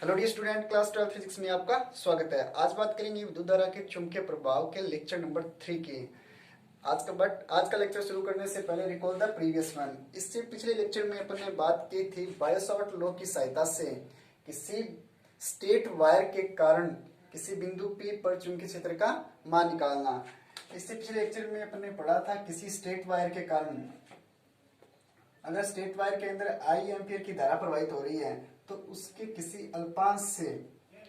Hello dear student, class 12 physics में आपका स्वागत है। आज बात करेंगे विद्युत धारा के चुंबकीय प्रभाव के लेक्चर नंबर 3 की। आज का लेक्चर शुरू करने से पहले रिकॉल द प्रीवियस वन। इससे पिछले लेक्चर में अपन ने बात की थी बायो-सावर्ट लॉ की सहायता से किसी स्टेट वायर के कारण किसी बिंदु P पर चुंबकीय क्षेत्र का मान निकालना। इससे पिछले लेक्चर में अपन ने पढ़ा था किसी स्टेट वायर के कारण अगर स्टेट वायर के अंदर I एम्पियर की धारा प्रवाहित हो रही है तो उसके किसी अल्पांश से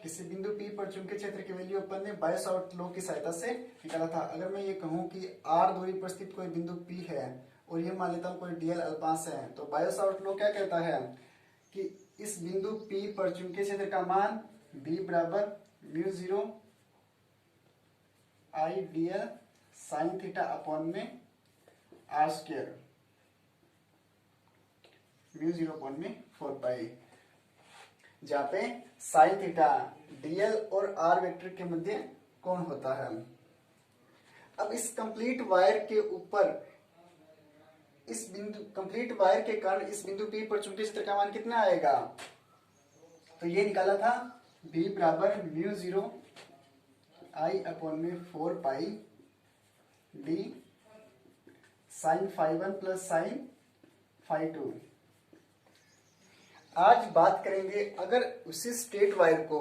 किसी बिंदु P पर चुंबकीय क्षेत्र की वैल्यू अपन ने बायो-सावर्ट लॉ की सहायता से निकाला था। अगर मैं ये कहूं कि r दूरी पर स्थित कोई बिंदु P है और ये मान लेता हूं कोई dl अल्पांश है, तो बायो-सावर्ट लॉ क्या कहता है कि इस बिंदु P पर चुंबकीय क्षेत्र का मान B बराबर μ0 I dl sin theta upon में r स्क्वायर μ0 अपॉन में 4 पाई, जहाँ पे साइन थीटा dl और r वेक्टर के मध्य कोण होता है। अब इस कंप्लीट वायर के ऊपर कंप्लीट वायर के कारण इस बिंदु P पर चुंबकीय क्षेत्र का मान कितना आएगा, तो ये निकाला था B बराबर μ0 I अपॉन में 4 पाई d साइन φ1 प्लस साइन φ2। आज बात करेंगे अगर उसी स्ट्रेट वायर को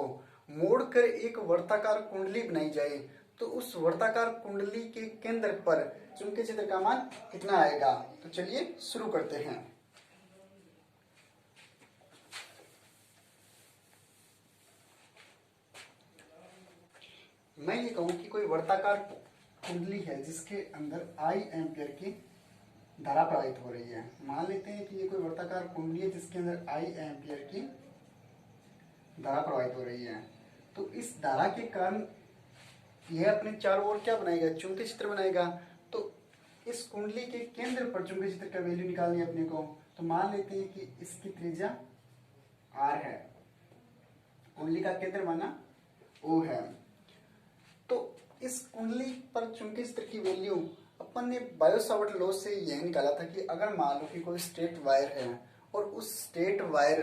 मोड़कर एक वर्ताकार कुंडली बनाई जाए तो उस वर्ताकार कुंडली के केंद्र पर चुंबकीय क्षेत्र का मान कितना आएगा। तो चलिए शुरू करते हैं। मैं ये कहूं कि कोई वर्ताकार कुंडली है जिसके अंदर I एम्पियर की धारा प्रवाहित हो रही है। मान लेते हैं कि ये कोई वर्ताकार कुंडली है जिसके अंदर I एम्पियर की धारा प्रवाहित हो रही है। तो इस धारा के कारण यह अपने चारों ओर क्या बनाएगा, चुंबकीय क्षेत्र बनाएगा। तो इस कुंडली के केंद्र पर चुंबकीय क्षेत्र का वैल्यू निकालनी है अपने को। तो मान लेते हैं कि इसकी त्रिज्या R है, कुंडली का केंद्र माना O है। तो इस कुंडली पर चुंबकीय क्षेत्र की वैल्यू अपन ने बायो-सावर्ट लॉ से यह निकाला था कि अगर मान लो कि कोई स्ट्रेट वायर है और उस स्ट्रेट वायर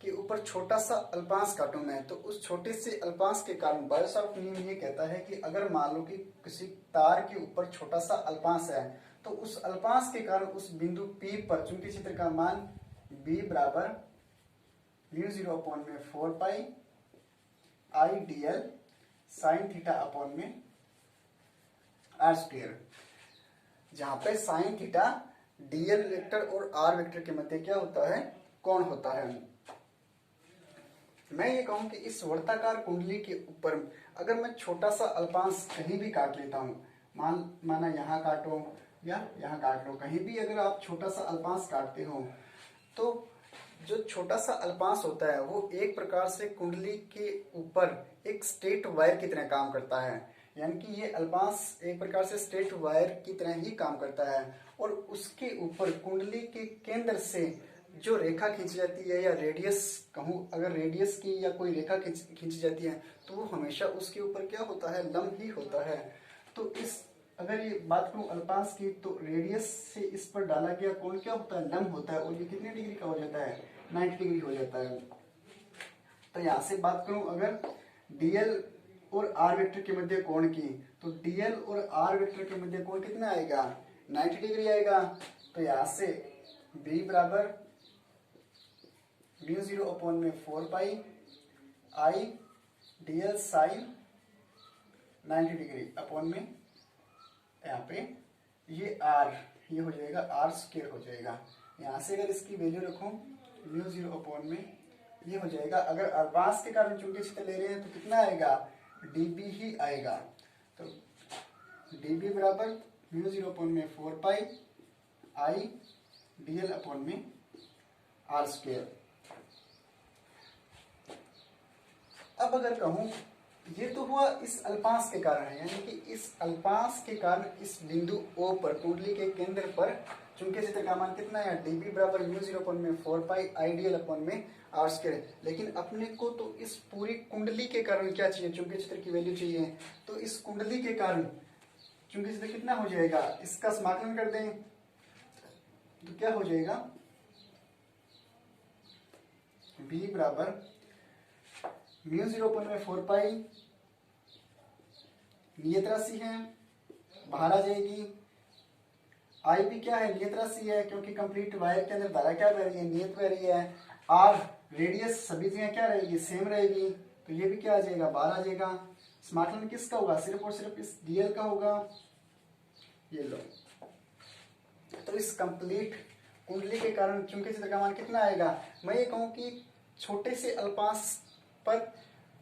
के ऊपर छोटा सा अल्पांश काटूं मैं, तो उस छोटे से अल्पांश के कारण बायो-सावर्ट नियम ये कहता है कि अगर मान लो कि किसी तार के ऊपर छोटा सा अल्पांश है तो उस अल्पांश के कारण उस बिंदु P पर चुंबकीय क्षेत्र का मान B बराबर μ0 अपॉन में 4 pi I dl sine theta upon में r स्क्वायर, जहां पे साइन थीटा dl वेक्टर और r वेक्टर के मध्य क्या होता है, कोण होता है। मैं ये कहूं कि इस वर्ताकार कुंडली के ऊपर अगर मैं छोटा सा अल्पांश कहीं भी काट लेता हूं, माना यहाँ काटो या यहाँ काट लो, कहीं भी अगर आप छोटा सा अल्पांश काटते हो तो जो छोटा सा अल्पांश होता है वो एक प्रकार से कुंडली के ऊपर एक स्ट्रेट वायर की तरह काम करता है। यानी कि ये अल्पांश एक प्रकार से स्ट्रेट वायर की तरह ही काम करता है और उसके ऊपर कुंडली के केंद्र से जो रेखा खींची जाती है, या रेडियस कहूँ, अगर रेडियस की या कोई रेखा खींची जाती है तो वो हमेशा उसके ऊपर क्या होता है, लंब ही होता है। तो इस अगर ये बात करूँ अल्पांश की, तो रेडियस से इस पर डाला गया कोण क्या होता है, लंब होता है, और ये कितने डिग्री का हो जाता है, 90 डिग्री हो जाता है। तो यहाँ से बात करूँ अगर dl और r वेक्टर के मध्य कोण की, तो dl और r वेक्टर के मध्य कोण कितना आएगा, 90 डिग्री आएगा। तो यहाँ से B बराबर μ0 अपॉन में 4 pi I dl sine 90 degree upon में यहाँ पे ये r, ये हो जाएगा r स्क्वायर हो जाएगा। यहाँ से अगर इसकी वैल्यू रखूं μ0 अपॉन में ये हो जाएगा, अगर अल्पांश के कारण चुंबकीय क्षेत्र ले रहे हैं तो कितना आएगा, dB ही आएगा। तो dB बराबर μ0 अपॉन में 4 पाई I dl अपॉन में r स्क्वायर। अब अगर कहूं ये तो हुआ इस अल्पांश के कारण है, यानी कि इस अल्पांश के कारण इस बिंदु O पर कुंडली के केंद्र पर चुंबकीय क्षेत्र का मान कितना है, dB बराबर μ0 अपॉन में 4 पाई I dl अपॉन में r स्क्वायर। लेकिन अपने को तो इस पूरी कुंडली के कारण क्या चाहिए, चुंबकीय क्षेत्र की वैल्यू चाहिए। तो इस कुंडली के कारण चुंबकीय क्षेत्र कितना हो जाएगा, इसका समाकलन कर दें तो क्या हो जाएगा, B बराबर म्यू 0/4 नियत राशि है, बाहर आ जाएगी। आई भी क्या है, नियत राशि है, क्योंकि कंप्लीट वायर के अंदर धारा क्या बह रही है, नियत बह रही है। आर रेडियस सभी जगह क्या रहेगी, सेम रहेगी, तो ये भी क्या आ जाएगा, बाहर आ जाएगा। स्मार्ट लाइन किसका होगा, सिर्फ और सिर्फ इस डीएल का होगा। ये लो, तो इस कंप्लीट कुंडली के कारण चुंबकीय क्षेत्र का मान कितना आएगा। मैं ये कहूँ कि छोटे से अल्पांश पर,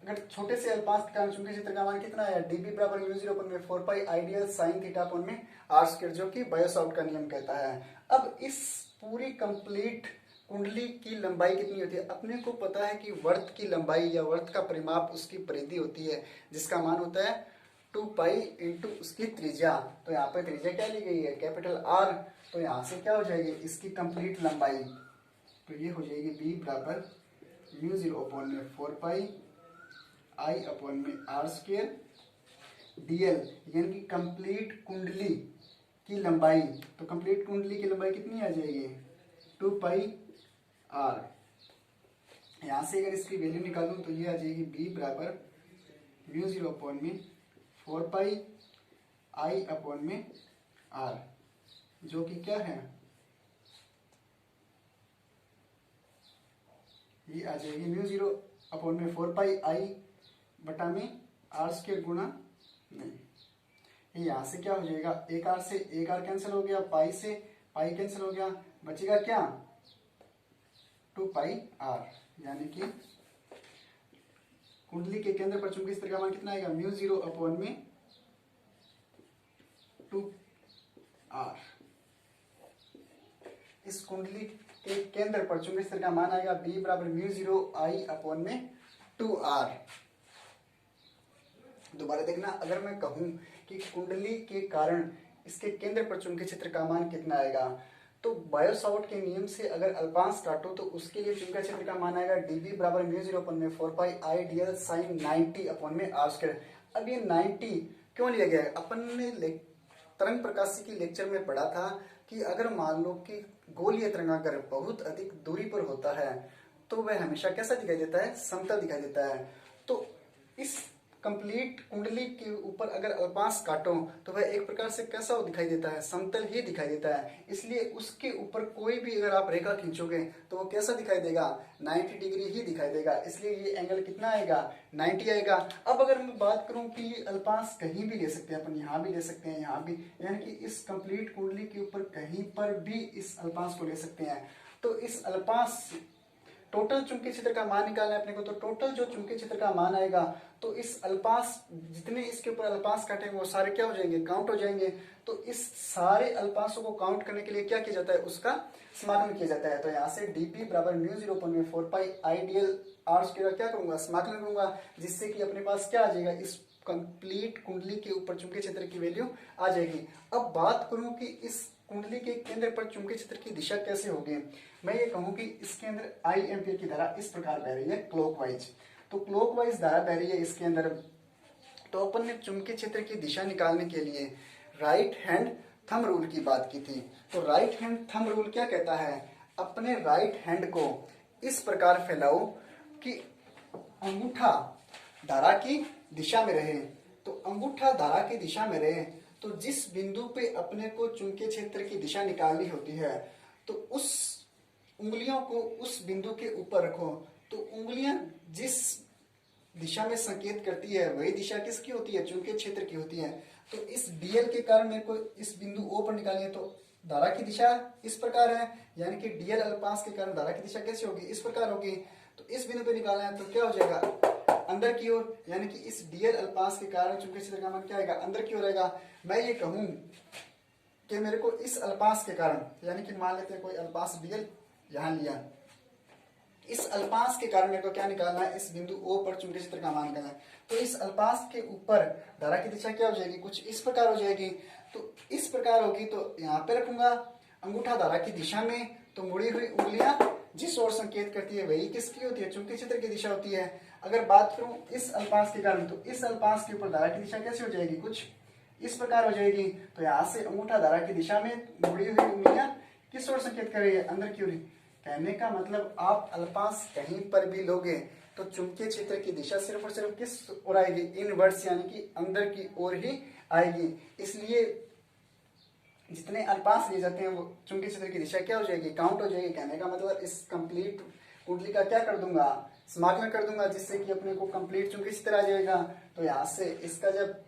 अगर छोटे से अल्पांश के कारण चुंबकीय क्षेत्र का मान कितना आया, डीबी बराबर mu 0/4 pi ideal sine theta upon में आर स्क्वायर, जो कि बायो-सावर्ट का नियम कहता है। अब इस पूरी कंप्लीट कुंडली की लंबाई कितनी होती है, अपने को पता है कि वर्त की लंबाई या वर्त का परिमाप उसकी परिधि होती है, जिसका मान होता है 2 पाई इंटू उसकी त्रिज्या। तो यहाँ पे त्रिज्या क्या ली गई है, कैपिटल आर। तो यहाँ से क्या हो जाएगी, इसकी कंप्लीट लंबाई, तो ये हो जाएगी बी बराबर म्यू 0/4 पाई आई अपॉन में आर स्क्वायर डीएल, यानी कि कंप्लीट कुंडली की लंबाई। तो कंप्लीट कुंडली की लंबाई कितनी आ जाएगी, 2 पाई आर। यहाँ से अगर इसकी वैल्यू निकालूं तो ये आ जाएगी बी बराबर म्यू 0/4 पाई आई अपॉन में आर, जो कि क्या है, ये आ जाएगी म्यू 0/4 पाई आई बटा में आर स्क्वायर गुणा, नहीं, ये यहाँ से क्या हो जाएगा, एक आर से एक आर कैंसिल हो गया, पाई से पाई कैंसिल हो गया, बचेगा क्या 2 पाई आर, यानी कि कुंडली के केंद्र पर चुंबकीय क्षेत्र का मान कितना आएगा, म्यू 0/2 आर। इस कुंडली के केंद्र पर चुंबकीय क्षेत्र का मान आएगा बी बराबर म्यू 0 आई अपॉन में 2 आर। दोबारा देखना, अगर मैं कहूं कि कुंडली के कारण इसके केंद्र पर चुंबकीय क्षेत्र का मान कितना आएगा, तो बायो-सावर्ट के नियम से अगर अल्पांश काटो तो उसके लिए चुंबकीय क्षेत्र का मान आएगा डीबी बराबर म्यू 0/4 पाई आई डीएल साइन 90 अपॉन में आर स्क्वायर। अब ये 90 क्यों लिया गया है, अपन ने तरंग प्रकाश की लेक्चर में पढ़ा था कि अगर मान लो कि गोलीय तरंगागर बहुत अधिक दूरी पर होता है तो वह हमेशा कैसा दिखाई देता है, समतल दिखाई देता है। तो इस कंप्लीट कुंडली के ऊपर अगर अल्पांश काटो तो वह एक प्रकार से कैसा दिखाई देता है, समतल ही दिखाई देता है। इसलिए उसके ऊपर कोई भी अगर आप रेखा खींचोगे तो वो कैसा दिखाई देगा, 90 डिग्री ही दिखाई देगा। इसलिए ये एंगल कितना आएगा, 90 आएगा। अब अगर मैं बात करूं कि ये अल्पांश कहीं भी ले सकते हैं, अपन यहाँ भी ले सकते हैं, यहाँ भी, यानी कि इस कंप्लीट कुंडली के ऊपर कहीं पर भी इस अल्पांश को ले सकते हैं। तो इस अल्पांश टोटल चुंबकीय क्षेत्र का मान निकालना है अपने को, तो टोटल जो चुंबकीय क्षेत्र का मान आएगा तो इस अल्पांश, जितने इसके ऊपर अल्पांश काटेंगे वो सारे क्या हो जाएंगे, काउंट हो जाएंगे। तो इस सारे अल्पांशों को काउंट करने के लिए क्या किया जाता है, उसका समाकलन किया जाता है। तो यहाँ से डीपी बराबर mu 0/4 pi I d l r square क्या करूंगा, समाकलन करूंगा, जिससे कि अपने पास क्या आ जाएगा, इस कंप्लीट कुंडली के ऊपर चुंबकीय क्षेत्र की वैल्यू आ जाएगी। अब बात करूं कि इस कुंडली के केंद्र पर चुंबकीय क्षेत्र की दिशा कैसे होगी। मैं ये कहूं कि इसके अंदर आई एम्पियर की धारा इस प्रकार बह रही है, क्लॉकवाइज। तो क्लॉकवाइज धारा बह रही है इसके अंदर, तो अपन ने चुंबकीय क्षेत्र की दिशा निकालने के लिए राइट हैंड थंब रूल की बात की थी। तो राइट हैंड थंब रूल क्या कहता है, अपने राइट हैंड को इस प्रकार फैलाओ कि अंगूठा धारा की दिशा में रहे। तो अंगूठा धारा की दिशा में रहे, तो जिस बिंदु पे अपने को चुंबकीय क्षेत्र की दिशा निकालनी होती है तो उस उंगलियों को उस बिंदु के ऊपर रखो। तो उंगलियां जिस दिशा में संकेत करती है वही दिशा किसकी होती है, चुंबकीय क्षेत्र की होती है। तो इस डीएल के कारण मेरे को इस बिंदु ओ पर निकालनी है, तो धारा की दिशा इस प्रकार है, यानी कि डीएल अल्पांश के कारण धारा की दिशा कैसी होगी, इस प्रकार होगी। तो इस बिंदु पे निकालना है तो क्या हो जाएगा, अंदर की ओर, यानी कि इस डीएल अल्पांश के कारण चुंबकीय क्षेत्र का मान क्या आएगा, अंदर की ओर रहेगा। मैं ये कहूं कि मेरे को इस अल्पांश के कारण, यानी कि मान लेते हैं कोई अल्पांश डीएल यहां लिया, इस अल्पांश के कारण मेरे को क्या निकालना है, इस बिंदु ओ पर चुंबकीय क्षेत्र का मान निकालना है। तो इस अल्पांश के ऊपर धारा की दिशा क्या हो जाएगी, कुछ इस प्रकार हो जाएगी। तो इस प्रकार होगी, तो यहाँ पे रखूंगा अंगूठा धारा की दिशा में, तो मुड़ी हुई उंगलियां जिस ओर संकेत करती है वही किसकी होती है, चुंबकीय क्षेत्र की दिशा होती है। अगर बात करूं इस अल्पांश के कारण, तो इस अल्पांश के ऊपर धारा की दिशा कैसे हो जाएगी, कुछ इस प्रकार हो जाएगी। तो यहाँ से अंगूठा धारा की दिशा में मुड़ी हुई उंगलियां किस ओर संकेत कर रही है, अंदर की ओर। कहने का मतलब आप अल्पांश कहीं पर भी लोगे तो चुंबकीय क्षेत्र की दिशा सिर्फ और सिर्फ किस ओर आएगी, इनवर्स यानी कि अंदर की ओर ही आएगी। इसलिए जितने अल्पांश लिए जाते हैं वो चुंबकीय क्षेत्र की दिशा क्या हो जाएगी, काउंट हो जाएगी। कहने का मतलब इस कंप्लीट कुंडली का क्या कर दूंगा, समाकलन कर दूंगा, जिससे कि अपने को कंप्लीट चुंबकीय क्षेत्र आ जाएगा। तो यहाँ से इसका जब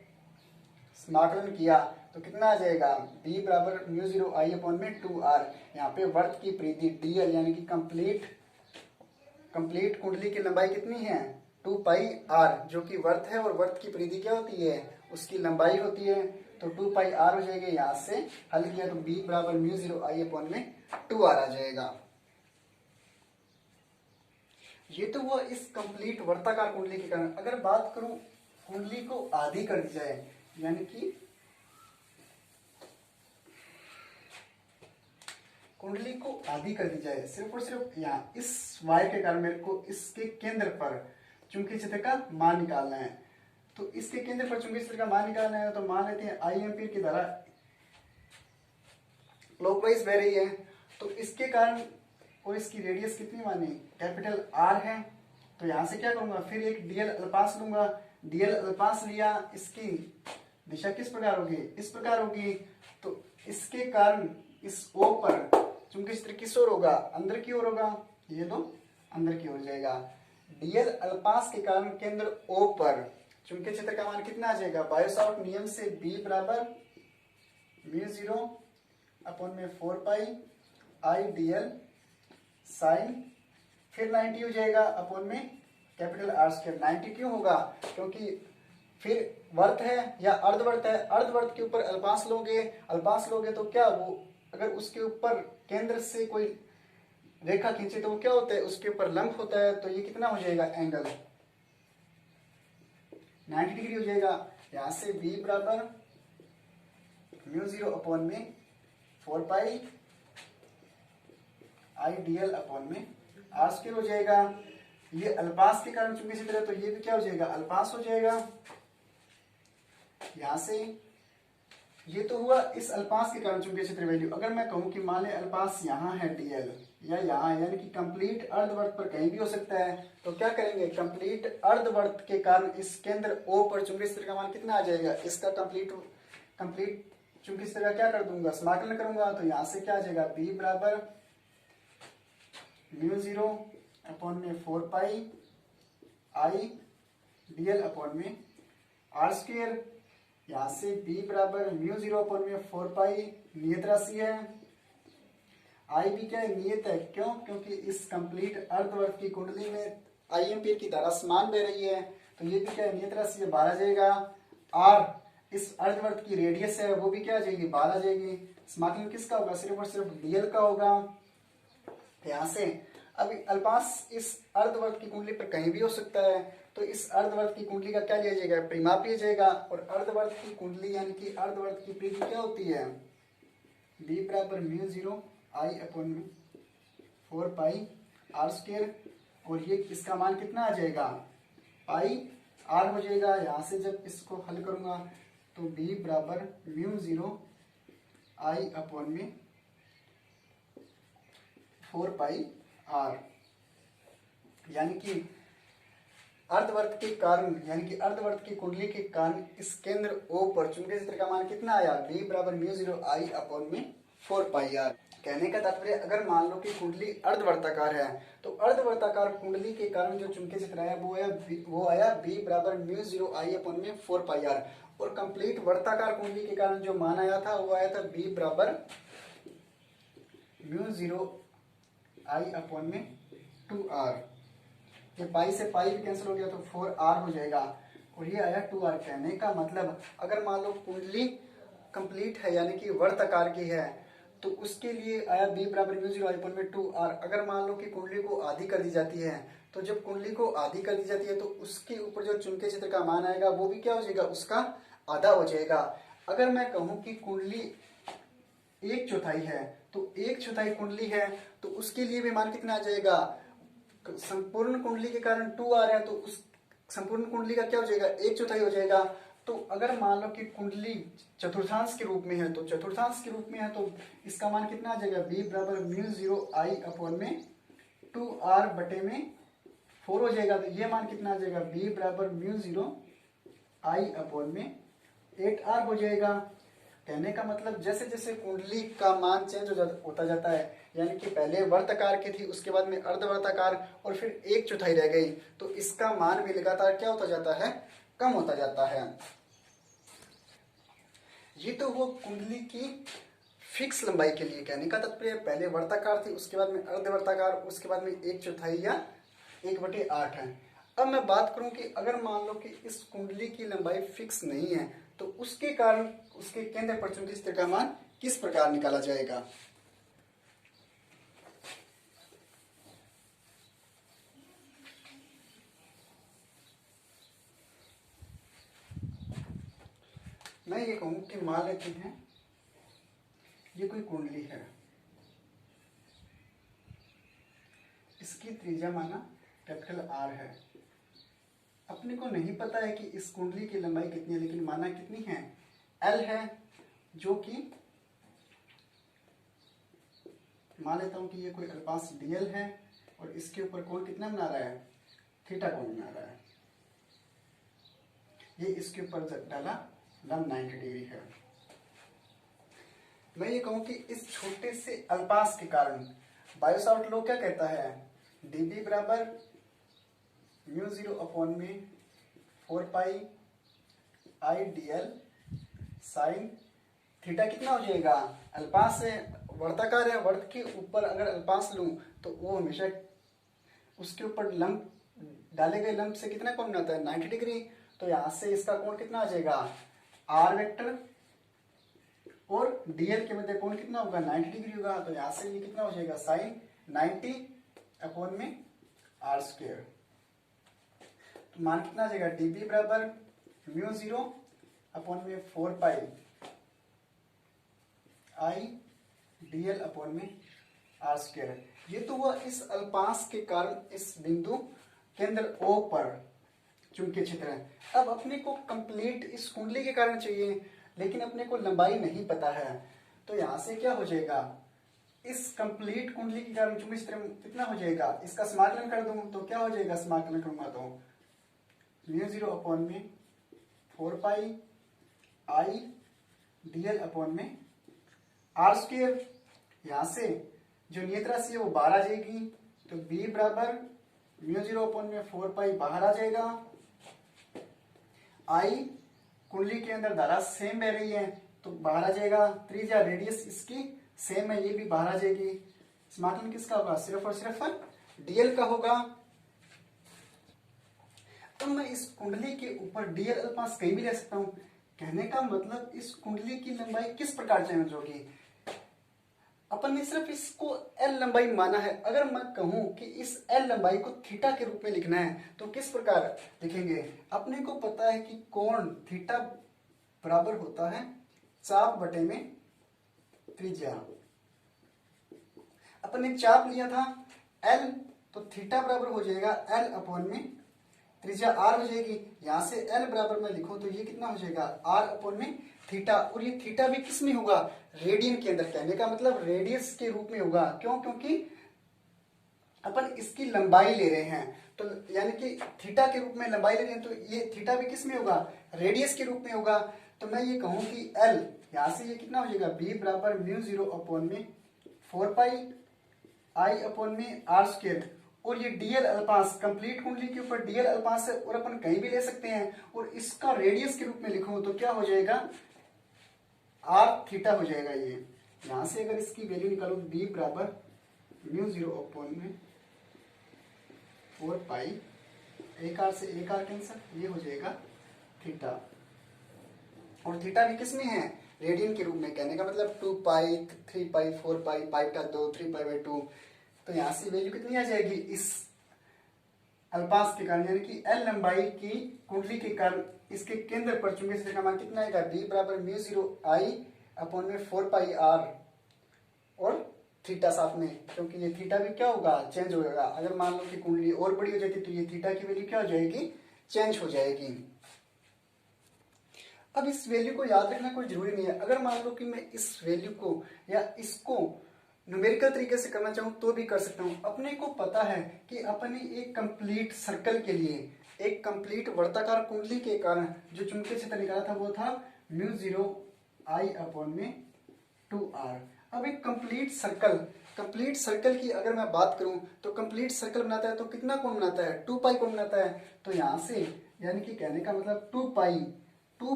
समाकलन किया तो कितना आ जाएगा, b बराबर म्यू 0 आई अपॉन में 2r। यहाँ पे वर्त की परिधि dl यानी कि कंप्लीट कुंडली की लंबाई कितनी है 2 पाई r, जो कि वर्त है, और वर्त की परिधि क्या होती है, उसकी लंबाई होती है। तो 2 पाई r हो जाएगा। यहाँ से हल किया तो b बराबर म्यू 0 आई अपॉन में 2r आ जाएगा। ये तो वो इस कंप्लीट वर्ताकार कुंडली के कारण। अगर बात करूं कुंडली को आधी कर दी जाए, यानी कि कुंडली को आधी कर दी जाए, सिर्फ और सिर्फ यहाँ इस वाय के कारण मेरे को इसके केंद्र पर चुंबकीय क्षेत्र का मान निकालना है। तो इसके केंद्र पर चुंबकीय क्षेत्र का मान निकालना है, तो मान लेते हैं आई एम्पीयर की धारा क्लॉकवाइज बह रही है। तो इसके कारण, और इसकी रेडियस कितनी मानी, कैपिटल R है। तो यहां से क्या करूंगा, फिर एक डीएल अल्पांश लूंगा। डीएल अल्पांश लिया, इसकी दिशा किस प्रकार होगी, इस प्रकार होगी। तो इसके कारण इस O पर चुंबकीय क्षेत्र किस ओर होगा, अंदर की ओर होगा। ये तो अंदर की ओर जाएगा। डीएल अल्पांश के कारण केंद्र O पर चुंबकीय क्षेत्र का मान कितना आ जाएगा, बायो-सावर्ट नियम से B बराबर म्यू 0 अपॉन में 4 पाई आई डीएल साइन, फिर 90 हो जाएगा अपॉन में कैपिटल R स्क्वायर। 90 क्यों होगा, क्योंकि फिर वर्त है या अर्धवर्त है, अर्धवर्त के ऊपर अल्पांश लोगे तो क्या वो, अगर उसके ऊपर केंद्र से कोई रेखा खींचे तो वो क्या होता है, उसके ऊपर लंब होता है। तो ये कितना हो जाएगा, एंगल 90 डिग्री हो जाएगा। यहां से b बराबर म्यू 0 अपॉन में 4 पाई आई डीएल अपॉन में R स्क्वायर हो जाएगा। ये अल्पांश के कारण चुंबकीय क्षेत्र है, तो ये भी क्या हो जाएगा, अल्पांश हो जाएगा। यहां से ये तो हुआ इस अल्पांश के कारण चुंबकीय क्षेत्र वैल्यू। अगर मैं कहूं कि मान ले अल्पांश यहाँ है डीएल या यहाँ, यानी कि कंप्लीट अर्धवर्त पर कहीं भी हो सकता है, तो क्या करेंगे, कंप्लीट अर्धवर्त के कारण इस केंद्र O पर चुंबकीय क्षेत्र का मान कितना आ जाएगा, इसका कंप्लीट चुंबकीय क्षेत्र का क्या कर दूंगा, समाकलन करूंगा। तो यहाँ से क्या आ जाएगा, b बराबर म्यू 0 अपॉन में 4 पाई आई डीएल अपॉन में R स्क्वायर। यहाँ से b बराबर म्यू 0 अपॉन में 4 पाई नियत राशि है। आई भी क्या है, नियत है। क्यों, क्योंकि इस कंप्लीट अर्धवर्त की कुंडली में आई एम्पीयर की धारा समान बह रही है, तो ये भी क्या है, नियत राशि है, 12 जाएगा। R इस अर्धवर्त की रेडियस है, वो भी क्या आ जाएगी, 12 जाएगी। समाकलन किसका होगा, सिर्फ और सिर्फ डीएल का होगा। यहाँ से अभी अल्पांश इस अर्धवर्त की कुंडली पर कहीं भी हो सकता है, तो इस अर्धवर्त की कुंडली का क्या लिया जाएगा, परिमाप लिया जाएगा। और अर्धवर्त की कुंडली यानी कि अर्धवर्त की परिधि क्या होती है, b बराबर म्यू 0 आई अपॉन में 4 पाई R स्क्वायर। और ये इसका मान कितना आ जाएगा, पाई R हो जाएगा। यहाँ से जब इसको हल करूंगा तो b बराबर म्यू 0 आई अपॉन में 4 पाई R, यानी कि अर्धवर्त के कारण, यानी कि अर्धवर्त की कुंडली के कारण इस केंद्र O पर चुंबकीय क्षेत्र का मान कितना आया, b बराबर म्यू 0 आई अपॉन में 4 पाई R। कहने का तात्पर्य, अगर मान लो कि कुंडली अर्धवर्ताकार है, तो अर्धवर्ताकार कुंडली के कारण जो चुंबकीय क्षेत्र आया वो आया b बराबर म्यू 0 आई अपॉन में 4 पाई R। और कंप्लीट वर्ताकार कुंडली के कारण जो मान आया था वो आया था b बराबर म्यू 0 आई अपॉन में 2r। ये पाई से पाई भी कैंसिल हो गया तो 4r हो जाएगा, और ये आया 2r। कहने का मतलब, अगर मान लो कुंडली कंप्लीट है यानी कि वर्ताकार की है, तो उसके लिए आया b बराबर म्यू 0 आई अपॉन में 2r। अगर मान लो कि कुंडली को आधी कर दी जाती है, तो जब कुंडली को आधी कर दी जाती है तो उसके ऊपर जो चुंबकीय क्षेत्र का मान आएगा वो भी क्या हो जाएगा, उसका आधा हो जाएगा। अगर मैं कहूं कि कुंडली 1/4 है, तो 1/4 कुंडली है, तो उसके लिए भी मान कितना आ जाएगा, संपूर्ण कुंडली के कारण 2r है, तो उस संपूर्ण कुंडली का क्या हो जाएगा, 1/4 हो जाएगा। तो अगर मान लो कि कुंडली चतुर्थांश के रूप में है, तो चतुर्थांश के रूप में है तो इसका मान कितना आ जाएगा, b बराबर म्यू 0 आई अपॉन में 2r बटे में 4 हो जाएगा, तो ये मान कितना आ जाएगा, बी बराबर म्यू 0 आई अपॉन में 8R हो जाएगा। कहने का मतलब जैसे जैसे कुंडली का मान चेंज होता जाता है, यानी कि पहले वर्ताकार की थी, उसके बाद में अर्धवर्ताकार और फिर 1/4 रह गई, तो इसका मान भी लगातार क्या होता जाता है, कम होता जाता है। ये तो वो कुंडली की फिक्स लंबाई के लिए। कहने का तात्पर्य पहले वर्ताकार थी, उसके बाद में अर्धवर्ताकार, उसके बाद में 1/4 या 1/8 है। अब मैं बात करूं कि अगर मान लो कि इस कुंडली की लंबाई फिक्स नहीं है, तो उसके कारण उसके केंद्र पर चुंबकीय क्षेत्र का मान किस प्रकार निकाला जाएगा। मैं ये कहूं कि मान लेते हैं ये कोई कुंडली है, इसकी त्रिज्या माना कैपिटल R है। अपने को नहीं पता है कि इस कुंडली की लंबाई कितनी है, लेकिन माना कितनी है, L है, जो कि मान लेता हूं कि ये कोई अल्पांश dl है और इसके ऊपर कोण कितना बना रहा है, थीटा कोण बना रहा है। ये इसके ऊपर डाला लंब 90 डिग्री है। मैं ये कहूं कि इस छोटे से अल्पांश के कारण बायो-सावर्ट लॉ क्या कहता है, dB बराबर म्यू 0 अपॉन में 4 पाई आई dl साइन थीटा कितना हो जाएगा, अल्पांश है, वर्ताकार है, वर्त के ऊपर अगर अल्पांश लूं तो वो हमेशा उसके ऊपर लंब डाले गए लंब से कितना कोण बनाता है, 90 डिग्री। तो यहां से इसका कोण कितना आ जाएगा, आर वेक्टर, और डीएल के मध्य कोण कितना होगा, 90 डिग्री होगा। तो यहां से ये कितना हो जाएगा, साइन 90 अपॉन में आर स्क्वायर। तो मान कितना आ जाएगा, डीबी बराबर म्यू 0 अपॉन में 4 पाई आई डीएल अपॉन में आर स्क्वायर। ये तो हुआ इस अल्पांश के कारण इस बिंदु केंद्र O पर चुंबकीय क्षेत्र है। अब अपने को कंप्लीट इस कुंडली के कारण चाहिए, लेकिन अपने को लंबाई नहीं पता है। तो यहां से क्या हो जाएगा, इस कंप्लीट कुंडली के कारण चुंबकीय क्षेत्र कितना हो जाएगा, इसका समाकलन कर दूं तो क्या हो जाएगा, समाकलन करूंगा तो म्यू 0 अपॉन में 4 पाई आई डीएल अपॉन में आर स्क्वायर। यहां से जो नियत राशि है वो बाहर आ जाएगी, तो b बराबर म्यू 0 अपॉन में 4 पाई बाहर आ जाएगा। आई कुंडली के अंदर धारा सेम बह रही है तो बाहर आ जाएगा, त्रिज्या रेडियस इसकी सेम है, ये भी बाहर आ जाएगी। समाकलन किसका होगा, सिर्फ और सिर्फ डीएल का होगा। तो मैं इस कुंडली के ऊपर डीएल अल्पांश कहीं भी ले सकता हूं। कहने का मतलब इस कुंडली की लंबाई किस प्रकार चेंज होगी, अपन ने सिर्फ इसको L लंबाई माना है। अगर मैं कहूं कि इस L लंबाई को थीटा के रूप में लिखना है तो किस प्रकार लिखेंगे, अपने को पता है कि कोण थीटा बराबर होता है चाप बटे में त्रिज्या। अपन ने चाप लिया था L, तो थीटा बराबर हो जाएगा L अपॉन में त्रिज्या R हो जाएगी। यहां से L बराबर में लिखूं तो ये कितना हो जाएगा, R अपॉन में थीटा। और ये थीटा भी किस में होगा, रेडियन के अंदर। कहने का मतलब रेडियस के रूप में होगा। क्यों, क्योंकि अपन इसकी लंबाई ले रहे हैं, तो यानी कि थीटा के रूप में लंबाई ले रहे हैं, तो ये थीटा भी किस में होगा, रेडियस के रूप में होगा। तो मैं ये कहूं कि L, यहां से ये कितना हो जाएगा, B बराबर म्यू 0 अपॉन में 4 पाई आई अपॉन में आर स्क्वायर। और ये डीएल अल्पांश कंप्लीट कुंडली के ऊपर डीएल अल्पांश है और अपन कहीं भी ले सकते हैं, और इसका रेडियस के रूप में लिखूं तो क्या हो जाएगा, आर थीटा हो जाएगा। ये यहां से अगर इसकी वैल्यू निकालो, बी बराबर म्यू 0 अपॉन में 4 पाई, एक आर से एक आर कैंसर, ये हो जाएगा थीटा। और थीटा भी किस में है, रेडियन के रूप में। कहने का मतलब 2 पाई 3 पाई 4 पाई पाई का 2 3 पाई बाई 2। तो यहां से वैल्यू कितनी आ जाएगी इस अल्पांश के कारण, यानी कि L लंबाई की कुंडली के कारण इसके केंद्र पर चुंबकीय क्षेत्र का मान कितना आएगा, B बराबर म्यू 0 आई अपॉन में 4 पाई आर और थीटा साथ में, क्योंकि ये थीटा भी क्या होगा, चेंज होगा। अगर मान लो कि कुंडली और बड़ी हो जाती तो ये थीटा की वैल्यू क्या हो जाएगी, चेंज हो जाएगी। अब इस वैल्यू को याद रखना कोई जरूरी नहीं है। अगर मान लो कि मैं इस वैल्यू को या इसको न्यूमेरिकल तरीके से करना चाहूँ तो भी कर सकता हूँ। अपने को पता है कि अपने एक कंप्लीट सर्कल के लिए, एक कंप्लीट वर्ताकार कुंडली के कारण जो चुंबकीय क्षेत्र निकाला था वो था म्यू 0 I अपॉन में 2r। अब एक कंप्लीट सर्कल की अगर मैं बात करूं तो कंप्लीट सर्कल बनाता है तो कितना कोण बनाता है, 2 पाई कोण बनाता है। तो यहां से यानी कि कहने का मतलब 2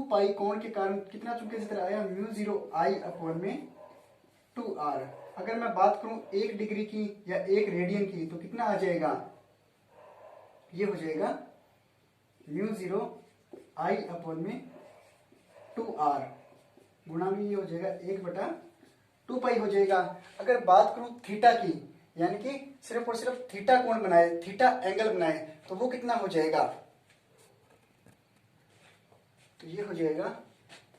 पाई कोण के कारण कितना चुंबकीय क्षेत्र आया, म्यू 0 I अपॉन में 2r। अगर मैं बात करूं 1 डिग्री की या 1 रेडियन की तो कितना आ जाएगा, ये हो जाएगा म्यू 0 I अपॉन में 2r गुणा में ये हो जाएगा 1/2 पाई हो जाएगा। अगर बात करूं थीटा की, यानी कि सिर्फ और सिर्फ थीटा कोण बनाए, थीटा एंगल बनाए तो वो कितना हो जाएगा, तो ये हो जाएगा,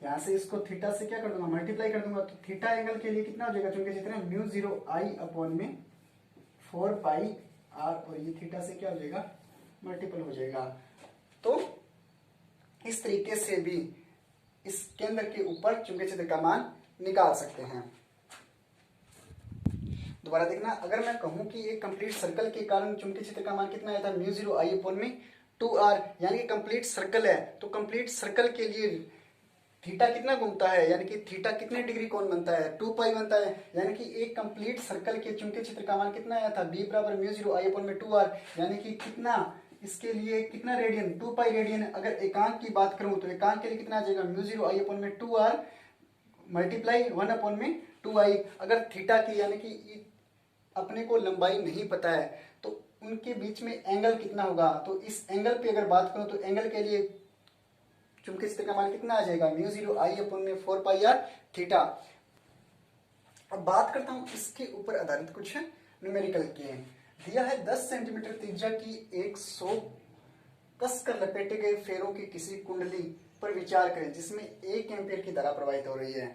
यहां से इसको थीटा से क्या कर दूंगा, मल्टीप्लाई कर दूंगा। तो थीटा एंगल के लिए कितना हो जाएगा, चूंकि जितना म्यू 0 I अपॉन में 4 पाई r, और ये थीटा से क्या हो जाएगा, मल्टीपल हो जाएगा। तो इस तरीके से भी इस केंद्र के ऊपर चुंबकीय क्षेत्र का मान निकाल सकते हैं। दोबारा देखना, अगर मैं कहूं कि एक कंप्लीट सर्कल के कारण चुंबकीय क्षेत्र का मान कितना आया था, म्यू 0 I अपॉन में 2r, यानी कि कंप्लीट सर्कल है तो कंप्लीट सर्कल के लिए थीटा कितना घूमता है, यानी कि थीटा कितने डिग्री कोण बनता है, 2 पाई बनता है। यानी कि एक कंप्लीट सर्कल के चुंबकीय क्षेत्र का मान कितना आया था, b बराबर म्यू 0 I अपॉन में 2r, यानी कि कितना, इसके लिए कितना रेडियन, 2 पाई रेडियन। अगर एकांक की बात करूं तो एकांक के लिए कितना आ जाएगा, म्यू 0 I अपॉन में 2r मल्टीप्लाई 1 अपॉन में 2i। अगर थीटा की, यानी कि अपने को लंबाई नहीं पता है तो उनके बीच में एंगल कितना होगा, तो इस एंगल पे अगर बात करूं तो एंगल के लिए चुंबकीय क्षेत्र का मान कितना आ जाएगा, म्यू 0 I अपॉन में 4 पाई r थीटा। अब बात करता हूं इसके ऊपर आधारित कुछ न्यूमेरिकल के। दिया है 10 सेंटीमीटर त्रिज्या की 100 कसकर लपेटे गए फेरों की किसी कुंडली पर विचार करें जिसमें 1 एम्पीयर की धारा प्रवाहित हो रही है।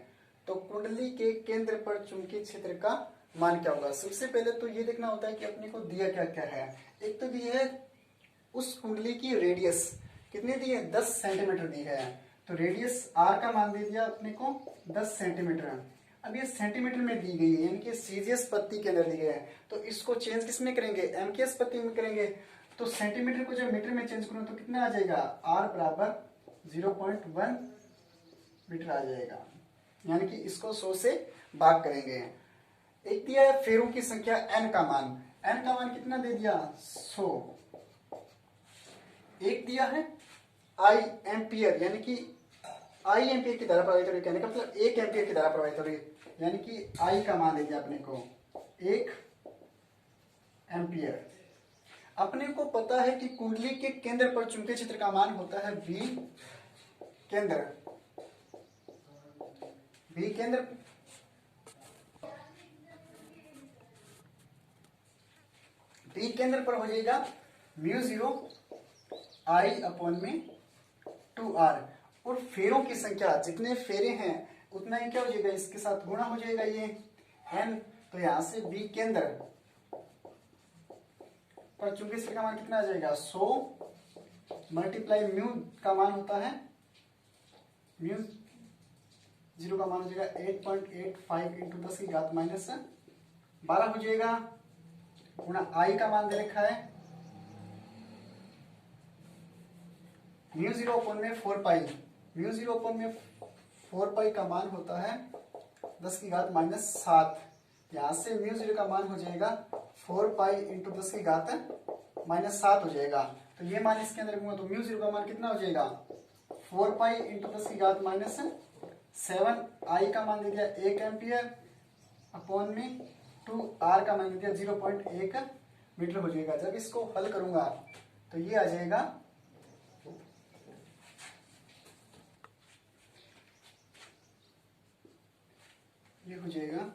तो कुंडली के केंद्र पर चुंबकीय क्षेत्र का मान क्या होगा। सबसे पहले तो ये देखना होता है कि अपने को दिया क्या क्या है। एक तो दी है उस कुंडली की रेडियस कितनी दी है, 10 सेंटीमीटर दी है। तो रेडियस r का मान दे दिया अपने को 10 सेंटीमीटर। अब ये सेंटीमीटर में दी गई है, यानी कि सीजीएस पत्ती के अंदर दी गई है। तो इसको चेंज किस में करेंगे, एमकेएस पत्ती में करेंगे। तो सेंटीमीटर को जब मीटर में चेंज करूं तो कितना आ जाएगा, r बराबर 0.1 मीटर आ जाएगा, यानी कि इसको 100 से भाग करेंगे। एक दिया है फेरों की संख्या n का मान कितना दे दिया, 100। एक दिया है I एम्पियर, यानी कि I एम्पियर की धारा प्रवाहित हो रही है, कहने का मतलब 1 एम्पियर की धारा प्रवाहित हो रही है, यानी कि I का मान दे दिया अपने को 1 एम्पियर। अपने को पता है कि कुंडली के केंद्र पर चुंबकीय क्षेत्र का मान होता है B केंद्र पर हो जाएगा म्यू 0 I अपॉन में 2r, और फेरों की संख्या जितने फेरे हैं उतना ही क्या हो जाएगा, इसके साथ गुणा हो जाएगा ये n। तो यहां से B केंद्र पर चुंबकीय क्षेत्र का मान कितना आ जाएगा, 100 मल्टीप्लाई म्यू का मान होता है, म्यू 0 का मान हो जाएगा 8.85 इंटू 10 की घात माइनस 12 हो जाएगा, गुणा I का मान दे रखा है म्यू 0 अपॉन में 4 पाई, म्यू 0 अपॉन में 4 पाई का मान होता है 10 की घात माइनस 7। यहां से म्यू 0 का मान हो जाएगा 4 पाई इंटू 10 की घात माइनस 7 हो जाएगा। तो ये मान इसके अंदर रखूंगा तो म्यू 0 का मान कितना हो जाएगा, 4 पाई इंटू 10 की घात माइनस 7। I का मान दे दिया 1 एम्पियर अपॉन में 2r का मान दे दिया 0.1 मीटर हो जाएगा। जब इसको हल करूंगा तो ये आ जाएगा ये हो जाएगा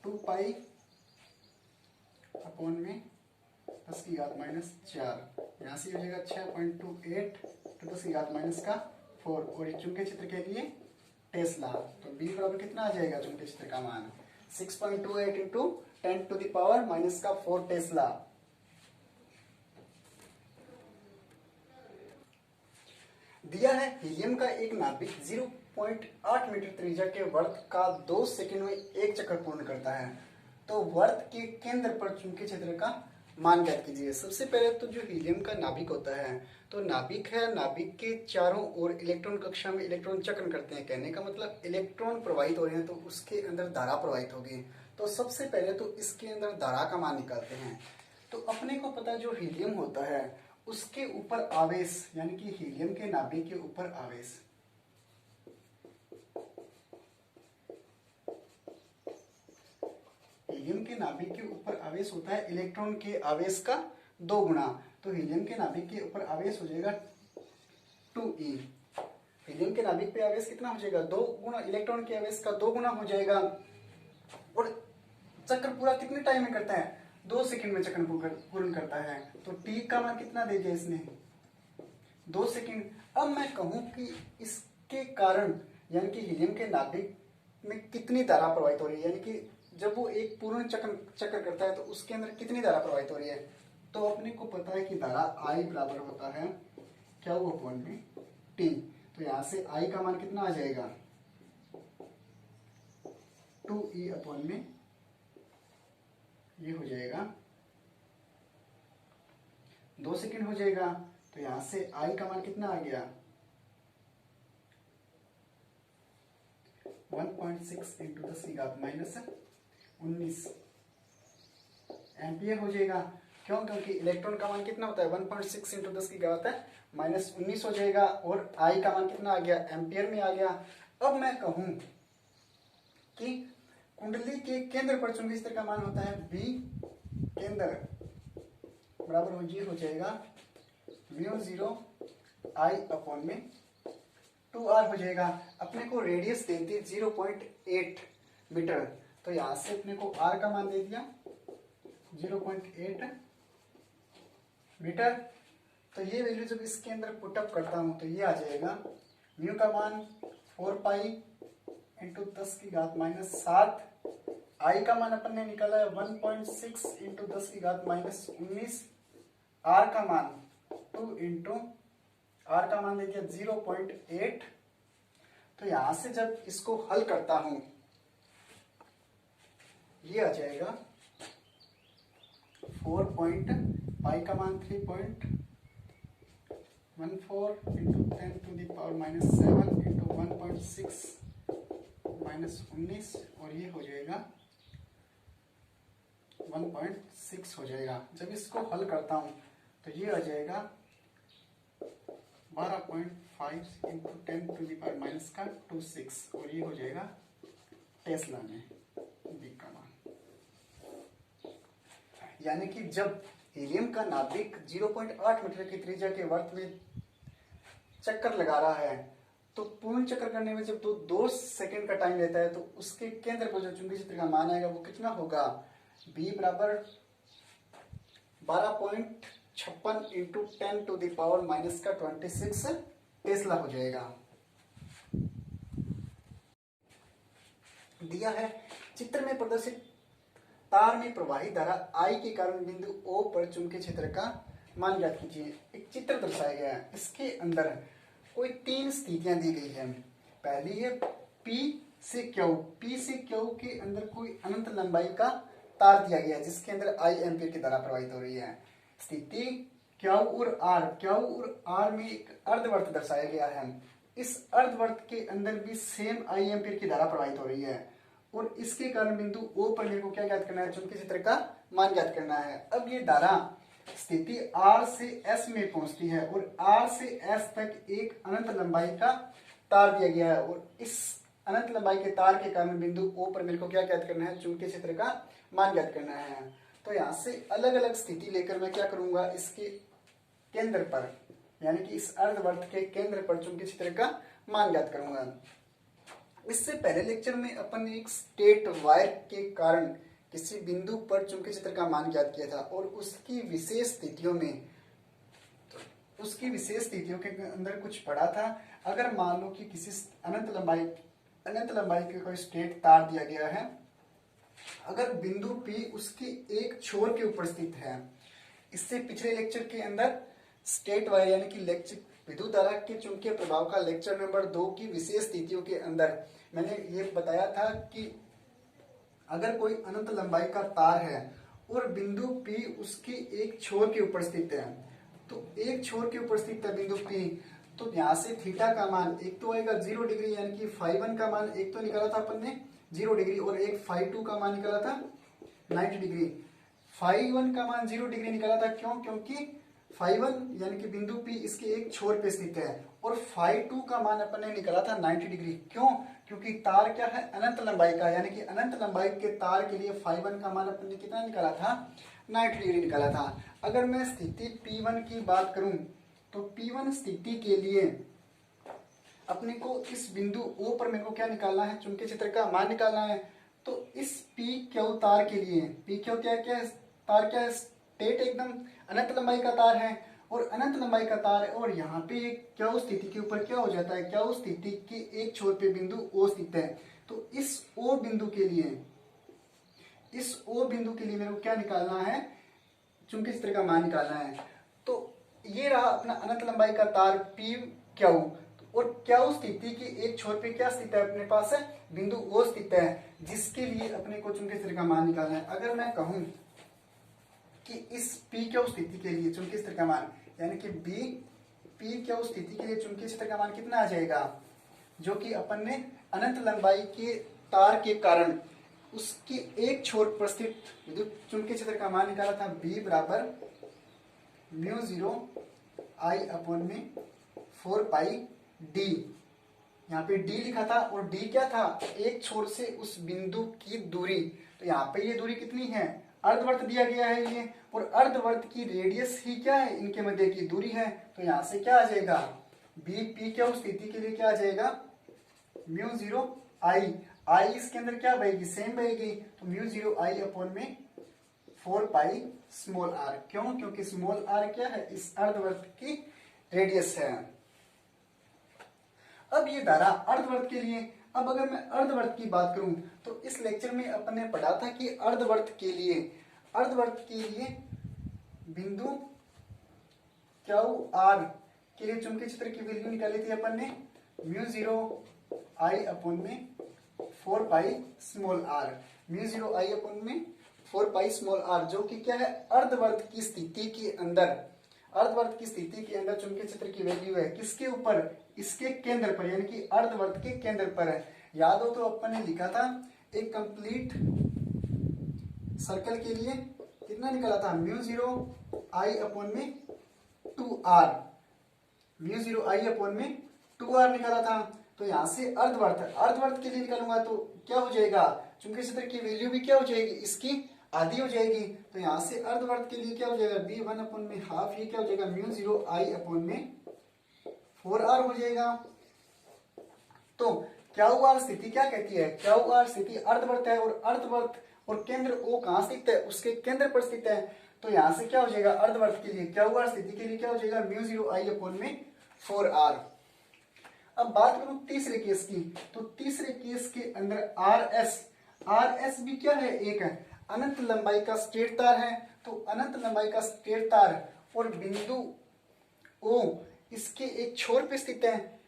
2 पाई अपॉन में 10 की घात माइनस 4। यहाँ से हो जाएगा 6.28 तो 10 की घात माइनस का 4, और चुंबकीय क्षेत्र के लिए टेस्ला। तो B बराबर कितना आ जाएगा चुंबकीय क्षेत्र का मान, 6.28 into 10 to the power minus का 4 टेस्ला। दिया है हीलियम का एक नाभिक 1.8 मीटर त्रिज्या के वर्त का 2 सेकंड में एक चक्कर पूर्ण करता है। तो वर्त के केंद्र पर चुंबकीय क्षेत्र का मान ज्ञात कीजिए। सबसे पहले तो जो हीलियम का नाभिक होता है, तो नाभिक है, नाभिक के चारों ओर इलेक्ट्रॉन कक्षा में इलेक्ट्रॉन चक्र करते हैं। कहने का मतलब इलेक्ट्रॉन प्रवाहित हो रहे हैं तो उसके अंदर धारा प्रवाहित होगी। तो सबसे पहले तो इसके अंदर धारा का मान निकालते हैं। तो अपने को पता जो हीलियम होता है उसके ऊपर आवेश, यानी कि हीलियम के नाभिक के ऊपर आवेश, हीलियम के नाभिक के ऊपर आवेश होता है इलेक्ट्रॉन के आवेश का 2 गुना। तो हीलियम के नाभिक के ऊपर आवेश हो जाएगा 2e। हीलियम के नाभिक पे आवेश कितना हो जाएगा? 2 गुना, इलेक्ट्रॉन के आवेश का 2 गुना हो जाएगा। और चक्र पूरा कितने टाइम में करता है? 2 सेकंड में चक्र पूर्ण करता है। तो t का मान कितना दे दिया इसने? 2 सेकंड। अब मैं कहूं कि इसके कारण यानी कि हीलियम के नाभिक में कितनी धारा प्रवाहित हो रही है, यानी कि जब वो एक पूर्ण चक्र करता है तो उसके अंदर कितनी धारा प्रवाहित हो रही है? तो अपने को पता है कि धारा I बराबर होता है क्या वो अपॉन में T। तो यहां से I का मान कितना आ जाएगा? 2e अपॉन में ये हो जाएगा 2 सेकंड हो जाएगा। तो यहां से I का मान कितना आ गया? 1.6 इंटू 10 की घात माइनस 19 एम्पियर हो जाएगा। क्यों? क्योंकि इलेक्ट्रॉन का मान कितना होता है? 1.6 इंटू 10 की घात है माइनस 19 हो जाएगा। और I का मान कितना आ गया? एम्पियर में आ गया। अब मैं कहूं कि कुंडली के केंद्र पर चुंबकीय क्षेत्र का मान होता है B केंद्र बराबर हो जाएगा μ0 I अपॉन में 2r हो जाएगा। अपने को रेडियस दे दी 0.8 मीटर। तो यहां से अपने को r का मान दे दिया 0.8 मीटर। तो ये वैल्यू जब इसके अंदर पुटअप करता हूं तो ये आ जाएगा म्यू का मान 4 पाई इंटू 10 की घात माइनस 7। आई का मान अपन ने निकाला है 1.6 इंटू 10 की घात माइनस 19। आर का मान 2 इंटू आर का मान दे दिया 0.8। तो यहां से जब इसको हल करता हूं ये आ जाएगा 4 पॉइंट, पाई का मान 3.14 into 10 to the power minus 7 into 1.6 minus 19 और ये हो जाएगा 1.6 हो जाएगा। जब इसको हल करता हूं तो ये आ जाएगा 12.5 into 10 to the power minus का 26 और ये हो जाएगा टेस्ला में बी का मान। यानी कि जब हीलियम का नाभिक 0.8 मीटर की त्रिज्या के वर्त में चक्कर लगा रहा है तो पूर्ण चक्र करने में जब 2 सेकंड का टाइम लेता है तो उसके केंद्र पर जो चुंबकीय क्षेत्र का मान आएगा वो कितना होगा? B बराबर 12.56 into 10 to the power minus का 26 टेस्ला हो जाएगा। दिया है चित्र में प्रदर्शित तार में प्रवाहित धारा I के कारण बिंदु O पर चुंबकीय क्षेत्र का मान ज्ञात कीजिए। एक चित्र दर्शाया गया है, इसके अंदर कोई 3 स्थितियां दी गई है। पहली है P से Q। P से Q के अंदर कोई अनंत लंबाई का तार दिया गया है जिसके अंदर I एम्पीयर की धारा प्रवाहित हो रही है। स्थिति Q और R में एक अर्धवर्त दर्शाया गया है। इस अर्धवर्त के अंदर भी सेम I एम्पीयर की धारा प्रवाहित हो रही है और इसके कारण बिंदु O पर मेरे को क्या ज्ञात करना है? चुंबकीय क्षेत्र का मान ज्ञात करना है। अब ये धारा स्थिति R से S में पहुंचती है और R से S तक एक अनंत लंबाई का तार दिया गया है और इस अनंत लंबाई के तार के कारण बिंदु O पर मेरे को क्या ज्ञात करना है? चुंबकीय क्षेत्र का मान ज्ञात करना है। तो यहाँ से अलग अलग स्थिति लेकर मैं क्या करूंगा? इसके केंद्र पर यानी कि इस अर्धवर्त के केंद्र पर चुंबकीय क्षेत्र का मान ज्ञात करूंगा। इससे पहले लेक्चर में अपन ने एक स्टेट वायर के कारण किसी बिंदु पर चुंबकीय क्षेत्र का मान ज्ञात किया था और उसकी विशेष स्थितियों के अंदर कुछ पढ़ा था। अगर मान लो कि किसी अनंत लंबाई के कोई स्टेट तार दिया गया है, अगर बिंदु P उसके एक छोर के ऊपर स्थित है। इससे पिछले लेक्चर के अंदर स्टेट वायर यानी कि विद्युत धारा के चुंबकीय प्रभाव का लेक्चर नंबर 2 की विशेष स्थितियों के अंदर मैंने ये बताया था कि अगर कोई अनंत लंबाई का तार है और बिंदु P उसके एक छोर के ऊपर स्थित है, तो एक छोर के ऊपर स्थित है बिंदु P, तो यहाँ से थीटा का मान एक तो आएगा 0 डिग्री, यानी कि φ1 का मान एक तो निकाला था अपन ने 0 डिग्री और एक φ2 का मान निकाला था 90 डिग्री। φ1 का मान 0 डिग्री निकाला था, क्यों? क्योंकि φ1 यानी कि बिंदु P इसके एक छोर पे स्थित है, और φ2 का मान अपन ने निकाला था 90 डिग्री। क्यों? क्योंकि तार क्या है? अनंत लंबाई का, यानी कि अनंत लंबाई के तार के लिए φ1 का मान अपन ने कितना निकाला था? 90 डिग्री निकाला था। अगर मैं स्थिति P1 की बात करूं तो P1 स्थिति के लिए अपने को इस बिंदु O पर मेरे को क्या निकालना है? चुंबकीय क्षेत्र का मान निकालना है। तो इस PQ तार के लिए PQ क्या है? तार क्या है? स्ट्रेट एकदम अनंत लंबाई का तार है, और अनंत लंबाई का तार है, और यहाँ पे क्या स्थिति के ऊपर क्या हो जाता है? क्या स्थिति के एक छोर पे बिंदु O स्थित है। तो इस O बिंदु के लिए मेरे को क्या निकालना है? चुंबकीय क्षेत्र का मान निकालना है। तो ये रहा अपना अनंत लंबाई का तार PQ, और क्या स्थिति की एक छोर पे क्या स्थित है? अपने पास है बिंदु O स्थित है, जिसके लिए अपने को चुंबकीय क्षेत्र का मान निकालना है। अगर मैं कहूं कि इस PQ स्थिति के लिए चुंबकीय क्षेत्र का मान, यानी कि PQ स्थिति के लिए चुंबकीय क्षेत्र का मान कितना आ जाएगा? जो कि अपन ने अनंत लंबाई के तार के कारण उसके एक छोर पर स्थित विद्युत चुंबकीय क्षेत्र का मान निकाला था। B बराबर μ0 I अपॉन में 4 पाई D। यहाँ पे D लिखा था, और D क्या था? एक छोर से उस बिंदु की दूरी। तो यहाँ पे ये दूरी कितनी है? अर्धवर्त दिया गया है ये, और अर्धवर्त की रेडियस ही क्या है? इनके मध्य की दूरी है। तो यहाँ से क्या आ जाएगा? PQ स्थिति के लिए क्या आ जाएगा? μ0 I इसके अंदर क्या बहेगी? सेम बहेगी। तो μ0 I अपॉन में 4 पाई स्मॉल r। क्यों? क्योंकि स्मॉल r क्या है? इस अर्धवर्त की रेडियस है। अब ये धारा अर्धवर्त के लिए, अब अगर मैं अर्धवर्त की बात करूं तो इस लेक्चर में अपन ने पढ़ा था कि अर्धवर्त के लिए बिंदु QR के लिए चुंबकीय क्षेत्र की वैल्यू निकाली थी अपन ने μ0 I अपॉन में 4 pi small r। μ0 I upon में 4 पाई स्मॉल r, जो कि क्या है? अर्धवर्त की स्थिति के अंदर चुंबकीय क्षेत्र की वैल्यू है। किसके ऊपर? इसके केंद्र पर, यानी कि अर्धवर्त के केंद्र पर है। याद हो तो अपन ने लिखा था एक कंप्लीट सर्कल के लिए कितना निकाला था? μ0 I अपॉन में 2r। μ0 I अपॉन में 2r निकाला था। तो यहाँ से अर्धवर्त के लिए निकालूंगा तो क्या हो जाएगा? चुंबकीय क्षेत्र की वैल्यू भी क्या हो जाएगी? इसकी आधी हो जाएगी। तो यहाँ से अर्धवर्त के लिए क्या हो जाएगा? B1 अपॉन में हाफ, ये क्या हो जाएगा? μ0 I अपॉन में 4r हो जाएगा। तो QR स्थिति क्या कहती है? QR स्थिति अर्धवर्त है, और अर्धवर्त और केंद्र O कहाँ स्थित है? उसके केंद्र पर स्थित है। तो यहाँ से क्या हो जाएगा? अर्धवर्त के लिए QR स्थिति के लिए क्या हो जाएगा? μ0 I अपॉन में 4r। अब बात करूं तीसरे केस की, तो तीसरे केस के अंदर RS भी क्या है? एक है अनंत लंबाई का स्ट्रेट तार है। तो अनंत लंबाई का स्ट्रेट तार और बिंदु O इसके एक छोर पे स्थित है।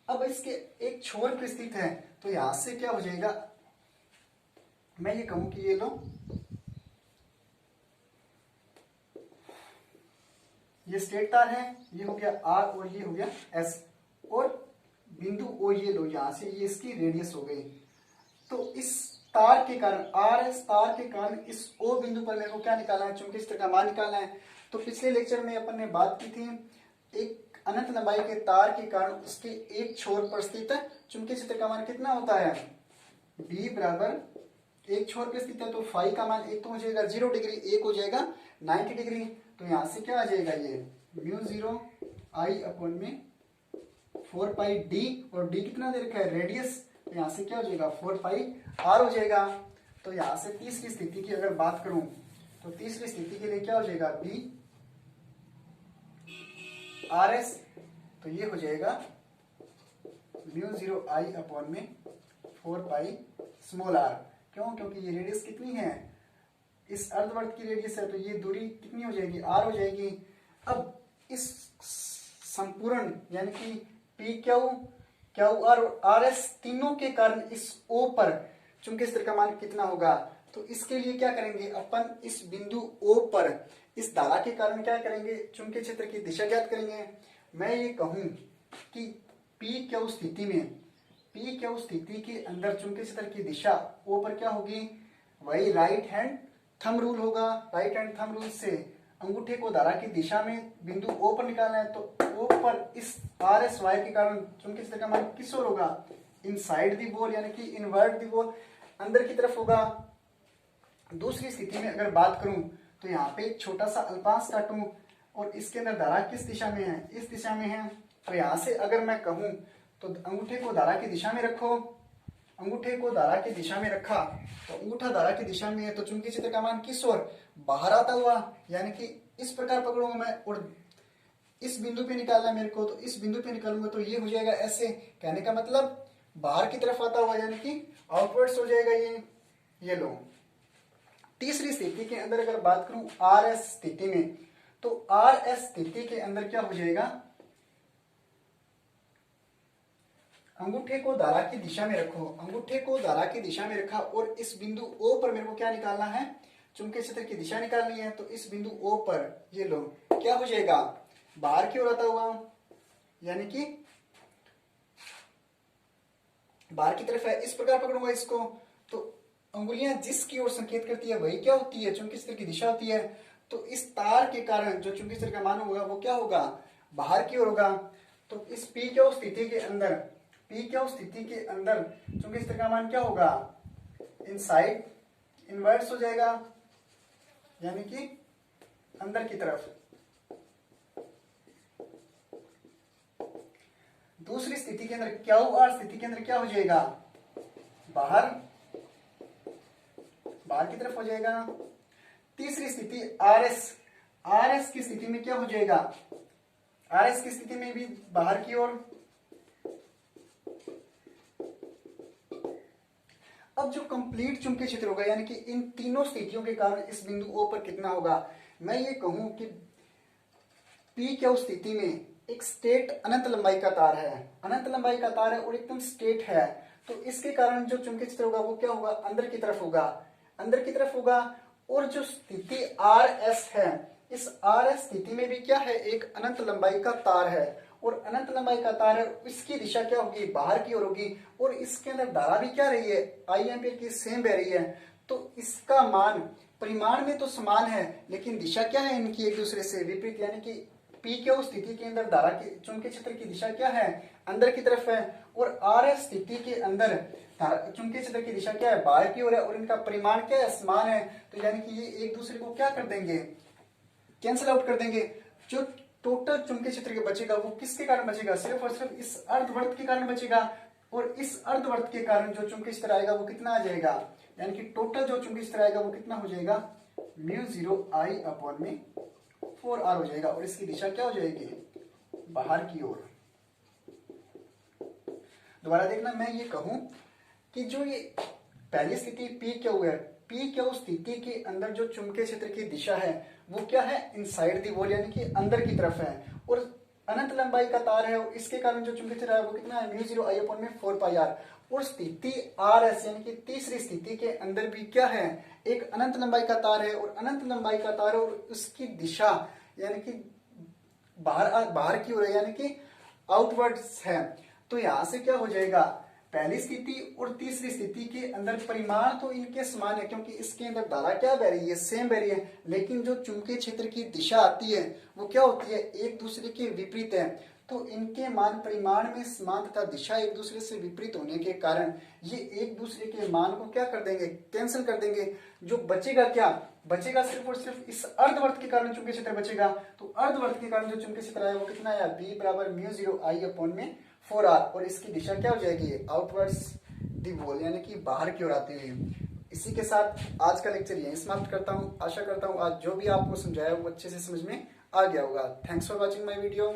अब इसके एक छोर पे स्थित है, तो यहां से क्या हो जाएगा? मैं ये कहूं कि ये लो, ये स्ट्रेट तार है, ये हो गया R और ये हो गया S, और बिंदु O ये लो, यहां से ये इसकी रेडियस हो गई। तो इस तार के कारण RS तार के कारण इस O बिंदु पर मेरे को क्या निकालना है? चुंबकीय क्षेत्र का मान निकालना है। तो पिछले लेक्चर में अपन ने बात की थी, एक अनंत लंबाई के तार के कारण उसके एक छोर पर स्थित चुंबकीय क्षेत्र का मान कितना होता है? B बराबर एक छोर पे स्थित है, तो फाई का मान एक तो हो जाएगा 0 डिग्री, एक हो जाएगा 90 डिग्री। तो यहां से क्या आ जाएगा? ये μ0 I अपॉन में 4 पाई D, और D कितना दे रखा है? रेडियस। तो यहाँ से क्या हो जाएगा? 4 पाई R हो जाएगा। तो यहाँ से तीसरी स्थिति की अगर बात करूं तो तीसरी स्थिति के लिए क्या हो जाएगा? B RS, तो ये हो जाएगा μ0 I अपॉन में 4 पाई स्मॉल r। क्यों? क्योंकि ये रेडियस कितनी है? इस अर्धवर्त की रेडियस है, तो ये दूरी कितनी हो जाएगी? R हो जाएगी। अब इस संपूर्ण यानी कि पी क्यू क्यू आर और आर एस तीनों के कारण इस ओ पर चुंबकीय क्षेत्र का मान कितना होगा। तो इसके लिए क्या करेंगे, अपन इस बिंदु ओ पर इस धारा के कारण क्या करेंगे, चुंबकीय क्षेत्र की दिशा ज्ञात करेंगे। मैं ये कहूं कि पी क्यू स्थिति में, पी क्यू स्थिति के अंदर चुंबकीय क्षेत्र की दिशा ओ पर क्या होगी, वही राइट हैंड थंब रूल होगा। राइट हैंड थंब रूल से अंगूठे को धारा की दिशा में बिंदु ओ पर निकालना है। तो ओ पर इस आर एस वाई के कारण चुंबकीय क्षेत्र का मान किस ओर होगा, इनसाइड दी बॉल यानी कि इनवर्ट दी बॉल, अंदर की तरफ होगा। दूसरी स्थिति में अगर बात करूं तो यहाँ पे एक छोटा सा अल्पांश काटूं और इसके अंदर धारा किस दिशा में है, इस दिशा में है। तो यहाँ से अगर मैं कहूं तो अंगूठे को धारा की दिशा में रखो, अंगूठे को धारा की दिशा में रखा तो अंगूठा धारा की दिशा में है तो चुंबकीय क्षेत्र का मान किस ओर, बाहर आता हुआ, यानी कि इस प्रकार पकड़ूंगा मैं और इस बिंदु पे निकालना है मेरे को, तो इस बिंदु पे निकालूंगा तो ये हो जाएगा ऐसे। कहने का मतलब बाहर की तरफ आता हुआ यानी कि आउटवर्ड्स हो जाएगा ये लो। तीसरी स्थिति के अंदर अगर बात करूं आर एस स्थिति में, तो आर एस स्थिति के अंदर क्या हो जाएगा, अंगूठे को धारा की दिशा में रखो, अंगूठे को धारा की दिशा में रखा और इस बिंदु ओ पर मेरे को क्या निकालना है, चुंबकीय क्षेत्र की दिशा निकालनी है। तो इस बिंदु ओ पर ये लो क्या हो जाएगा, बाहर की ओर आता हुआ, यानी कि बाहर की तरफ है। इस प्रकार पकड़ूंगा इसको तो अंगुलियां जिसकी ओर संकेत करती है वही क्या होती है, चुंबकीय क्षेत्र की दिशा होती है। तो इस तार के कारण जो चुंबकीय क्षेत्र का मान होगा वो क्या होगा, बाहर की ओर होगा। तो इस पी क्यू स्थिति के अंदर, पी क्यू स्थिति के अंदर चुंबकीय क्षेत्र का मान क्या होगा, इनसाइड इनवर्स हो जाएगा, यानी कि अंदर की तरफ। दूसरी स्थिति के अंदर क्यू आर स्थिति के अंदर क्या हो जाएगा, बाहर की तरफ हो जाएगा। तीसरी स्थिति आर एस, आर एस की स्थिति में क्या हो जाएगा, आर एस की स्थिति में भी बाहर की ओर। अब जो कंप्लीट चुंबकीय क्षेत्र होगा यानी कि इन तीनों स्थितियों के कारण इस बिंदु ओ पर कितना होगा, मैं ये कहूं कि पी क्यू स्थिति में एक स्ट्रेट अनंत लंबाई का तार है, अनंत लंबाई का तार है और एकदम स्ट्रेट है। तो इसके कारण जो चुंबकीय क्षेत्र होगा वो क्या होगा, अंदर की तरफ होगा, अंदर की तरफ होगा। और जो स्थिति आर एस है, इस आर एस स्थिति में भी क्या है, एक अनंत लंबाई का तार है और अनंत लंबाई का तार है, इसकी दिशा क्या होगी, बाहर की ओर होगी और इसके अंदर धारा भी क्या रही है, आई एम्पियर की सेम बह रही है। तो इसका मान परिमाण में तो समान है लेकिन दिशा क्या है इनकी एक दूसरे से विपरीत, यानी कि पी क्यू स्थिति के अंदर धारा की चुंबकीय क्षेत्र की दिशा क्या है, अंदर की तरफ है और आर एस स्थिति के अंदर चुंबकीय क्षेत्र की दिशा क्या है, बाहर की ओर है और इनका परिमाण क्या है, समान है। तो यानी कि ये एक दूसरे को क्या कर देंगे, कैंसिल आउट कर देंगे। जो टोटल चुंबकीय क्षेत्र के बचेगा वो किसके कारण बचेगा, सिर्फ और सिर्फ इस अर्धवृत्त के कारण बचेगा और इस अर्धवृत्त के कारण जो चुंबकीय क्षेत्र आएगा वो कितना आ जाएगा, यानी कि टोटल जो चुंबकीय क्षेत्र आएगा वो कितना हो जाएगा, μ0I/4R हो जाएगा और इसकी दिशा क्या हो जाएगी, बाहर की ओर। दोबारा देखना, मैं ये कहूं कि जो ये पहली स्थिति पी क्यू है, पी क्यू स्थिति के अंदर जो चुंबकीय क्षेत्र की दिशा है वो क्या है, इनसाइड दी बॉल यानी कि अंदर की तरफ है और अनंत लंबाई का तार है और इसके कारण जो चुंबकीय क्षेत्र है वो कितना है, μ0I/4πr। और स्थिति आर एस यानी कि तीसरी स्थिति के अंदर भी क्या है, एक अनंत लंबाई का तार है और अनंत लंबाई का तार है और उसकी दिशा यानी कि बाहर की ओर है, यानी कि आउटवर्ड्स है। तो यहां से क्या हो जाएगा, पहली स्थिति और तीसरी स्थिति के अंदर परिमाण तो इनके समान है क्योंकि इसके अंदर धारा क्या बह रही है, सेम बह रही है, लेकिन जो चुंबकीय क्षेत्र की दिशा आती है वो क्या होती है, एक दूसरे के विपरीत है। तो इनके मान परिमाण में समान तथा दिशा एक दूसरे से विपरीत होने के कारण ये एक दूसरे के मान को क्या कर देंगे, कैंसिल कर देंगे। जो बचेगा क्या बचेगा, सिर्फ और सिर्फ इस अर्धवृत्त के कारण चुंबकीय क्षेत्र बचेगा। तो अर्धवृत्त के कारण जो चुंबकीय क्षेत्र आया वो कितना आया, B = μ0I/4R और इसकी दिशा क्या हो जाएगी, आउटवर्ड्स दी बॉल यानी कि बाहर की ओर आती हुई। इसी के साथ आज का लेक्चर यहीं समाप्त करता हूँ। आशा करता हूँ आज जो भी आपको समझाया वो अच्छे से समझ में आ गया होगा। Thanks for watching my video.